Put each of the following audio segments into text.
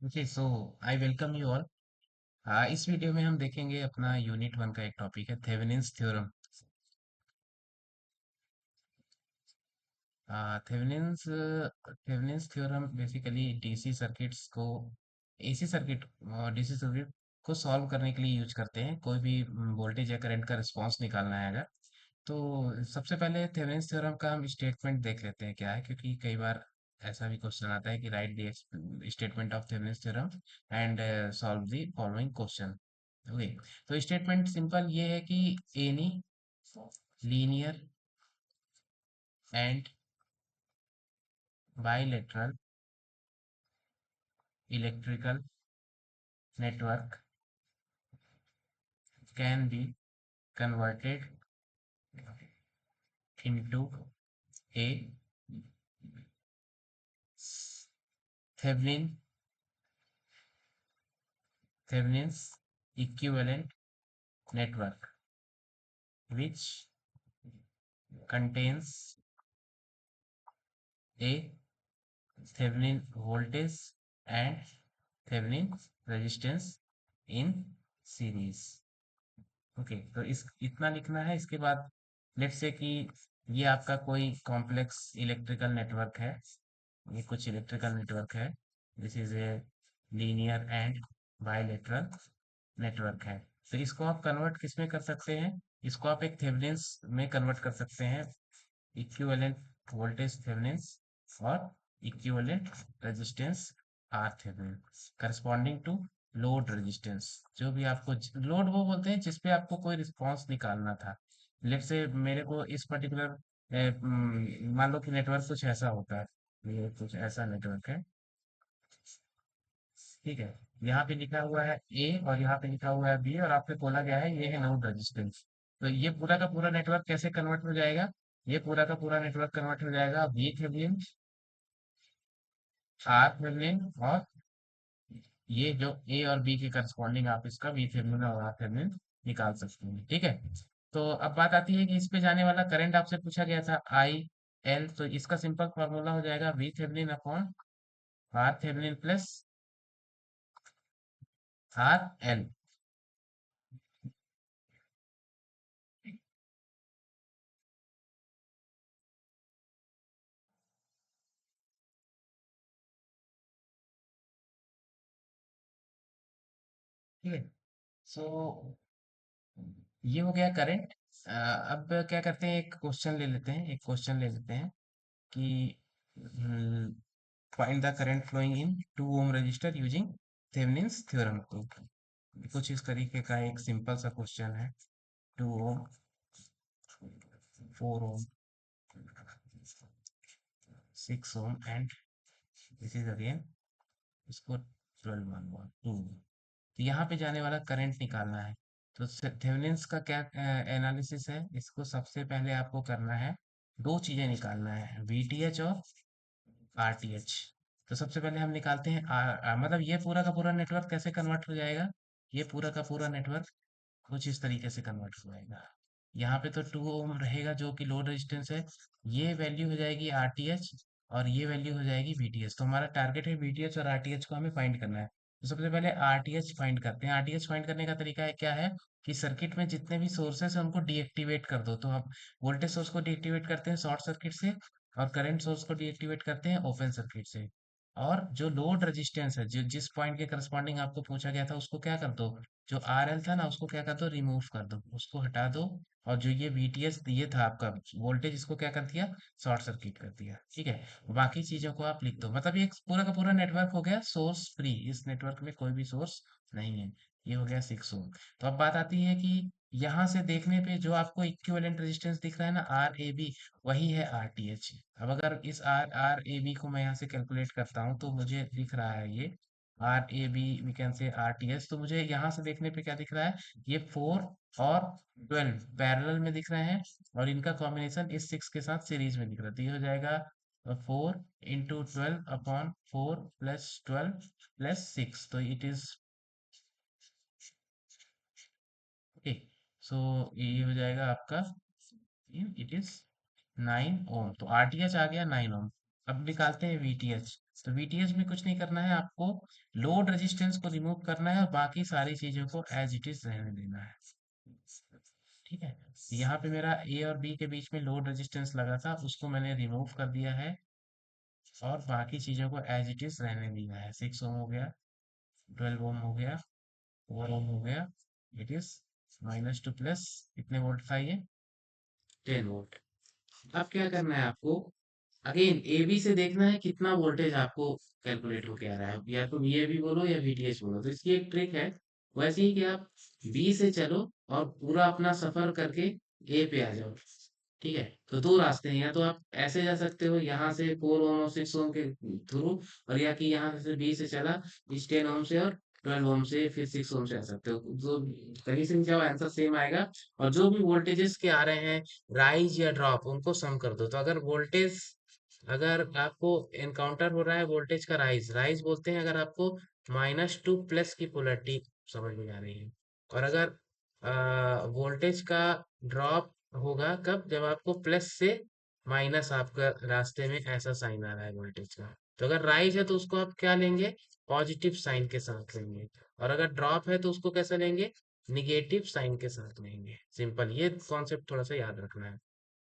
Ji, so I welcome you all. इस video में हम देखेंगे अपना यूनिट वन का एक टॉपिक है Thevenin's theorem. Thevenin's Thevenin's theorem basically DC circuits को एसी सर्किट और डीसी सर्किट को सॉल्व करने के लिए यूज करते हैं। कोई भी वोल्टेज या करंट का रिस्पांस निकालना है अगर, तो सबसे पहले थेवेनिन्स थ्योरम का हम स्टेटमेंट देख लेते हैं क्या है, क्योंकि कई बार ऐसा भी क्वेश्चन आता है कि right the statement of Thevenin's theorem and solve the following question. Okay, तो स्टेटमेंट सिंपल ये है कि any linear and bilateral electrical network can be converted into A Thevenin Thevenin's equivalent network which contains a Thevenin voltage and Thevenin resistance in series। Okay, तो इस इतना लिखना है। इसके बाद लेट्स से कि ये आपका कोई कॉम्प्लेक्स इलेक्ट्रिकल नेटवर्क है। ये कुछ इलेक्ट्रिकल नेटवर्क है। This is a linear and bilateral network है। तो इसको आप कन्वर्ट किस में कर सकते हैं? इसको आप एक थेवेनिन्स में कन्वर्ट कर सकते हैं। इक्विवेलेंट वोल्टेज थेवेनिन्स और equivalent resistance R Thevenin corresponding to load resistance. जो भी आपको लोड वो बोलते हैं जिसपे आपको कोई रिस्पांस निकालना था। लेट से मेरे को इस पर्टिकुलर मान लो कि नेटवर्क कुछ ऐसा होता है। ये कुछ ऐसा नेटवर्क है, ठीक है। यहाँ पे लिखा हुआ है ए और यहाँ पे लिखा हुआ है बी और आपसे बोला गया है ये है लोड रेजिस्टेंस। तो ये पूरा का पूरा नेटवर्क कैसे कन्वर्ट हो जाएगा? ये पूरा का पूरा नेटवर्क कन्वर्ट हो जाएगा वी थेवेनिन आर थेवेनिन और ये जो ए और बी के करस्पॉन्डिंग आप इसका वी थेवेनिन और आर थेवेनिन निकाल सकते हैं, ठीक है। तो अब बात आती है कि इस पे जाने वाला करंट आपसे पूछा गया था आई एल। तो इसका सिंपल फॉर्मूला हो जाएगा V Thevenin upon R Thevenin plus R L. ठीक है, सो ये हो गया करंट। अब क्या करते हैं, एक क्वेश्चन ले लेते हैं, एक क्वेश्चन ले लेते हैं कि find the current flowing in 2 ohm resistor using Thevenin's theorem. तो कुछ इस तरीके का एक सिंपल सा क्वेश्चन है। 2 ओम, 4 ओम, 6 ओम एंड दिस इज अगेन इसको 12 मान लो 2। तो यहाँ पे जाने वाला करंट निकालना है। तो थेवेनिन्स का क्या एनालिसिस है? इसको सबसे पहले आपको करना है, दो चीजें निकालना है, वीटीएच और आरटीएच। तो सबसे पहले हम निकालते हैं मतलब ये पूरा का पूरा नेटवर्क कैसे कन्वर्ट हो जाएगा? ये पूरा का पूरा नेटवर्क कुछ इस तरीके से कन्वर्ट हो जाएगा। यहाँ पे तो 2 ओम रहेगा जो कि लोड रेजिस्टेंस है। ये वैल्यू हो जाएगी आरटीएच और ये वैल्यू हो जाएगी वीटीएच। तो हमारा टारगेट है वीटीएच और आरटीएच को हमें फाइंड करना है। तो सबसे पहले आरटीएच फाइंड करते हैं। आरटीएच फाइंड करने का तरीका है क्या है कि सर्किट में जितने भी सोर्सेस हैं उनको डीएक्टिवेट कर दो। तो हम वोल्टेज सोर्स को डीएक्टिवेट करते हैं शॉर्ट सर्किट से और करंट सोर्स को डीएक्टिवेट करते हैं ओपन सर्किट से। और जो लोड रेजिस्टेंस है, जो जिस पॉइंट के करस्पॉन्डिंग आपको पूछा गया था उसको क्या कर दो, जो आरएल था ना उसको क्या कर दो, रिमूव कर दो, उसको हटा दो। और जो ये वीटीएस ये था आपका वोल्टेज, इसको क्या कर दिया, शॉर्ट सर्किट कर दिया, ठीक है। बाकी चीजों को आप लिख दो। मतलब ये पूरा का पूरा नेटवर्क हो गया सोर्स फ्री। इस नेटवर्क में कोई भी सोर्स नहीं है। ये हो गया 6 ओम। तो अब बात आती है कि यहाँ से देखने पे जो आपको इक्विवेलेंट रेजिस्टेंस दिख रहा है ना आर ए बी, वही है आर टी एच। अब अगर इस आर आर ए बी को मैं यहाँ से कैलकुलेट करता हूँ तो मुझे दिख रहा है ये R A B, we can say R T S. तो मुझे यहाँ से देखने पे क्या दिख रहा है, ये 4 और 12 पैरेलल में दिख रहे हैं और इनका कॉम्बिनेशन इस 6 के साथ सीरीज में दिख रहा है। तो ये हो जाएगा 4 into 12 upon 4 प्लस 12 प्लस 6। तो इट इज ओके। सो ये हो जाएगा आपका, इट इज 9 ओम। तो आरटीएच आ गया 9 ओम। अब निकालते हैं वीटीएच। तो वीटीएच में कुछ नहीं करना है आपको, लोड रेजिस्टेंस को रिमूव करना है और बाकी सारी चीजों को एज इट इज रहने देना है। ठीक है, तो यहाँ पे मेरा ए और बी के बीच में लोड रेजिस्टेंस लगा था, उसको मैंने रिमूव कर दिया है और बाकी चीजों को एज इट इज रहने दिया है। 6 ओम हो गया, 12 ओम हो गया, 4 ओम हो गया। It is minus two plus, कितने वोल्ट था ये? 10 वोल्ट। अब क्या करना है आपको, अगेन ए बी से देखना है कितना वोल्टेज आपको कैलकुलेट होके आ रहा है, या तो वीएबी बोलो या वीटीएच बोलो। तो इसकी एक ट्रिक है, वैसे ही कि आप बी से चलो और पूरा अपना सफर करके ए पे आ जाओ। ठीक है, तो दो रास्ते हैं, या तो आप ऐसे जा सकते हो यहाँ से 4 ओम और 6 ओम के थ्रू, और या कि यहाँ से बी से चला इस 10 ओम से और 12 ओम से फिर 6 ओम से आ सकते हो। जो कहीं से भी जाओ आंसर सेम आएगा। और जो भी वोल्टेजेस के आ रहे हैं, राइज या ड्रॉप, उनको सम कर दो। तो अगर वोल्टेज, अगर आपको एनकाउंटर हो रहा है वोल्टेज का राइज, राइज बोलते हैं अगर आपको माइनस टू प्लस की पोलरिटी समझ में आ रही है। और अगर वोल्टेज का ड्रॉप होगा कब, जब आपको प्लस से माइनस आपका रास्ते में ऐसा साइन आ रहा है वोल्टेज का। तो अगर राइज है तो उसको आप क्या लेंगे, पॉजिटिव साइन के साथ लेंगे। और अगर ड्रॉप है तो उसको कैसे लेंगे, निगेटिव साइन के साथ लेंगे। सिंपल, ये कॉन्सेप्ट थोड़ा सा याद रखना है।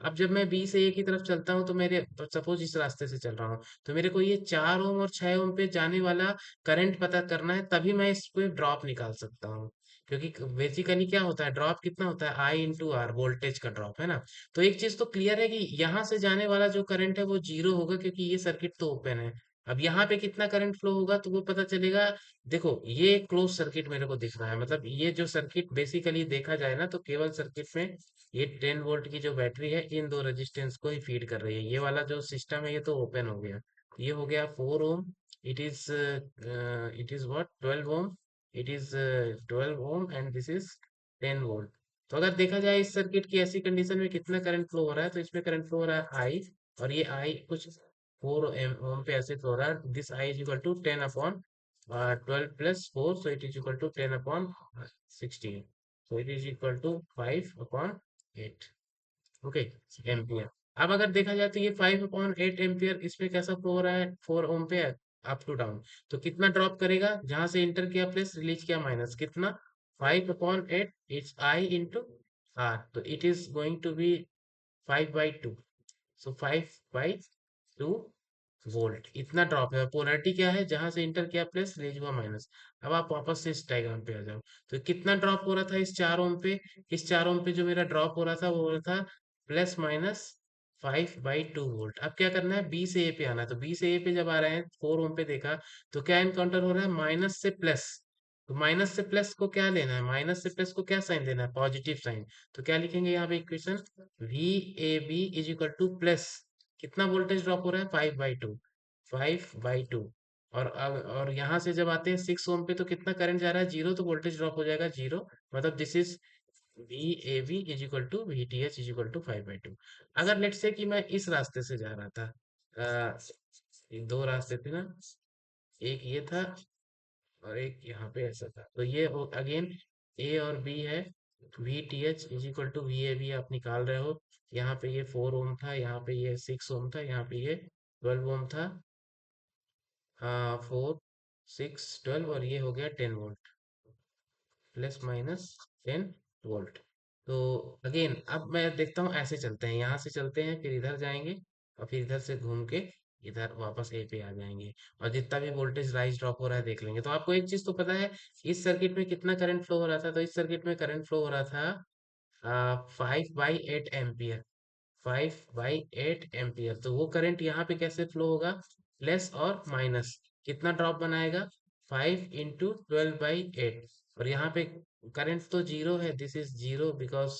अब जब मैं बी से ए की तरफ चलता हूँ तो मेरे, सपोज इस रास्ते से चल रहा हूँ, तो मेरे को ये 4 ओम और 6 ओम पे जाने वाला करंट पता करना है, तभी मैं इस पे ड्रॉप निकाल सकता हूँ। क्योंकि बेसिकली क्या होता है, ड्रॉप कितना होता है, आई इंटू आर, वोल्टेज का ड्रॉप है ना। तो एक चीज तो क्लियर है कि यहाँ से जाने वाला जो करंट है वो जीरो होगा, क्योंकि ये सर्किट तो ओपन है। अब यहाँ पे कितना करंट फ्लो होगा तो वो पता चलेगा। देखो ये क्लोज सर्किट मेरे को दिख रहा है, मतलब ये जो सर्किट बेसिकली देखा जाए ना, तो केवल सर्किट में ये 10 वोल्ट की जो बैटरी है इन दो रेजिस्टेंस को ही फीड कर रही है। ये वाला जो सिस्टम है ये तो ओपन हो गया। ये हो गया 4 ohm, it is what 12 ohm, it is 12 ohm and this is 10 volt. तो अगर देखा जाए इस सर्किट की ऐसी कंडीशन में कितना करंट फ्लो हो रहा है, तो इसमें करंट फ्लो हो रहा है आई, और ये आई कुछ 4 ओम पे ऐसे फ्लो हो रहा है। This I is equal to 10 upon 12 + 4, so it is equal to 10/16, so it is equal to 5/8, okay, ampere. अब अगर देखा जाए तो ये 5/8 एम्पियर इसमें कैसा फ्लो हो रहा है, 4 ओम पे, अप टू डाउन। तो कितना ड्रॉप करेगा, जहां से इंटर किया प्लस, रिलीज किया माइनस, कितना, 5/8, इट्स आई इंटू आर, तो it is going to be 5/2। So 5/2 volt इतना ड्रॉप है। पोलैरिटी क्या है, जहां से इंटर किया प्लस, रिलीज हुआ माइनस। अब आप वापस से इस डायग्राम पे आ जाओ। तो कितना ड्रॉप हो रहा था इस 4 ओम पे, इस 4 ओम पे जो मेरा ड्रॉप हो रहा था वो हो रहा था +/5/2 वोल्ट। अब क्या करना है, बी से ए पे आना है। तो बी से ए पे जब आ रहे हैं 4 ओम पे देखा, तो क्या एनकाउंटर हो रहा है, माइनस से प्लस। तो माइनस से प्लस को क्या लेना है, माइनस से प्लस को क्या साइन देना है, पॉजिटिव साइन। तो क्या लिखेंगे यहाँ पे equation, V A B is equal to plus, कितना वोल्टेज ड्रॉप हो रहा है, 5/2, 5/2। और यहाँ से जब आते हैं 6 ओम पे, तो कितना करंट जा रहा है, जीरो, तो वोल्टेज ड्रॉप हो जाएगा जीरो। मतलब this is V A B is equal to V T H is equal to 5/2। अगर लेट से कि मैं इस रास्ते से जा रहा था, ये दो रास्ते थे ना, एक ये था और एक यहाँ पे ऐसा था, तो ये अगेन ए और बी है। V T H is equal to V A B आप निकाल रहे हो। यहाँ पे ये 4 ओम था, यहाँ पे ये 6 ओम था, यहाँ पे ये 12 ओम था। 4 6 12, और ये हो गया 10 वोल्ट, +/- 10 वोल्ट। तो अगेन अब मैं देखता हूँ, ऐसे चलते हैं, यहाँ से चलते हैं, फिर इधर जाएंगे, और फिर इधर से घूम के इधर वापस ए पे आ जाएंगे। और जितना भी वोल्टेज राइज ड्रॉप हो रहा है देख लेंगे। तो आपको एक चीज तो पता है, इस सर्किट में कितना करंट फ्लो हो रहा था, तो इस सर्किट में करंट फ्लो हो रहा था 5/8 एम्पियर, 5/8 एम्पियर। तो वो करंट यहाँ पे कैसे फ्लो होगा, प्लस और माइनस, कितना ड्रॉप बनाएगा, 5 × 12/8। और यहाँ पे करंट तो जीरो है, this is zero because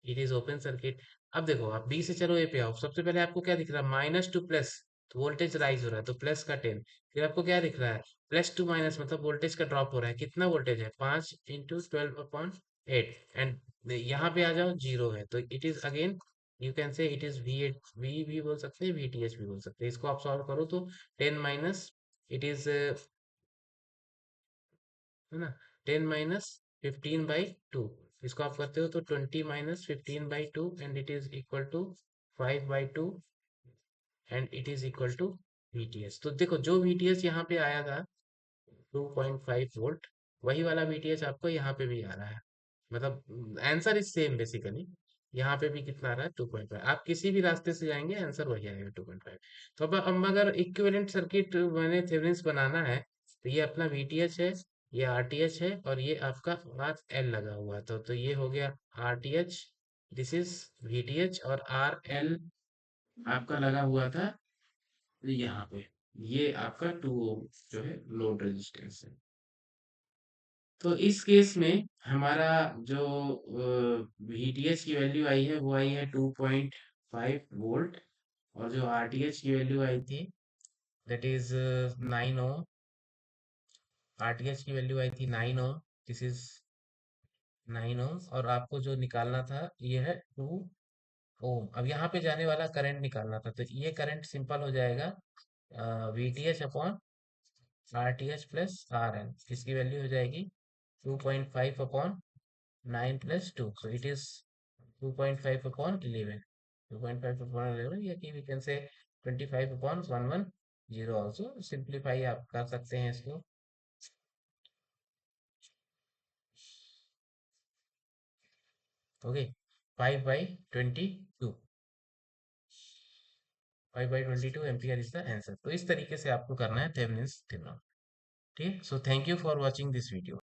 it is open circuit. अब देखो, आप बी से चलो ए पे आओ। सबसे पहले आपको क्या दिख रहा है, माइनस टू प्लस, तो वोल्टेज राइज हो रहा है, तो प्लस का 10। फिर आपको क्या दिख रहा है, प्लस टू माइनस, मतलब वोल्टेज का ड्रॉप हो रहा है। कितना वोल्टेज है, 5 × 12/8, एंड यहाँ पे आ जाओ, जीरो है, तो it is again, you can say it is V at, V भी बोल सकते हैं, वी टी एच भी बोल सकते हैं। इसको आप सॉल्व करो तो 10 माइनस, इट इज, है ना, 10 - 15/2। इसको आप करते हो तो 20 - 15/2, and it is equal to 5/2 and it is equal to VTH। तो देखो जो VTH यहाँ पे आया था 2.5 वोल्ट, वही वाला VTH आपको यहाँ पे भी आ रहा है। मतलब आंसर इज सेम बेसिकली। यहाँ पे भी कितना आ रहा है 2.5, आप किसी भी रास्ते से जाएंगे आंसर वही आएगा 2.5। तो अब अगर इक्विवेलेंट सर्किट मैंने थेवेनिन्स बनाना है, तो ये अपना VTH है, ये RTH है, और ये आपका RL लगा हुआ है। तो ये हो गया RTH, दिस इज VTH, और RL आपका लगा हुआ था यहाँ पे। ये आपका 2 ओम जो है लोड रेजिस्टेंस है। तो इस केस में हमारा जो VTH की वैल्यू आई है वो आई है 2.5 वोल्ट, और जो RTH की वैल्यू आई थी दैट इज 9 ओम। RTH की वैल्यू आई थी 9 ओम, दिस इज 9 ओम, और आपको जो निकालना था ये है 2 ओम। अब यहाँ पे जाने वाला करंट निकालना था, तो ये करंट सिंपल हो जाएगा VTH upon RTH plus RL। इसकी वैल्यू हो जाएगी 2.5 upon 9 + 2, so it is 2.5 upon 11, 2.5 upon 11, या कि we can say 25 upon 110 also, simplify आप कर सकते हैं इसको। Okay, 5/22, 5/22 ampere is the answer. तो इस तरीके से आपको करना है थेवेनिन्स थ्योरम। ठीक, so thank you for watching this video.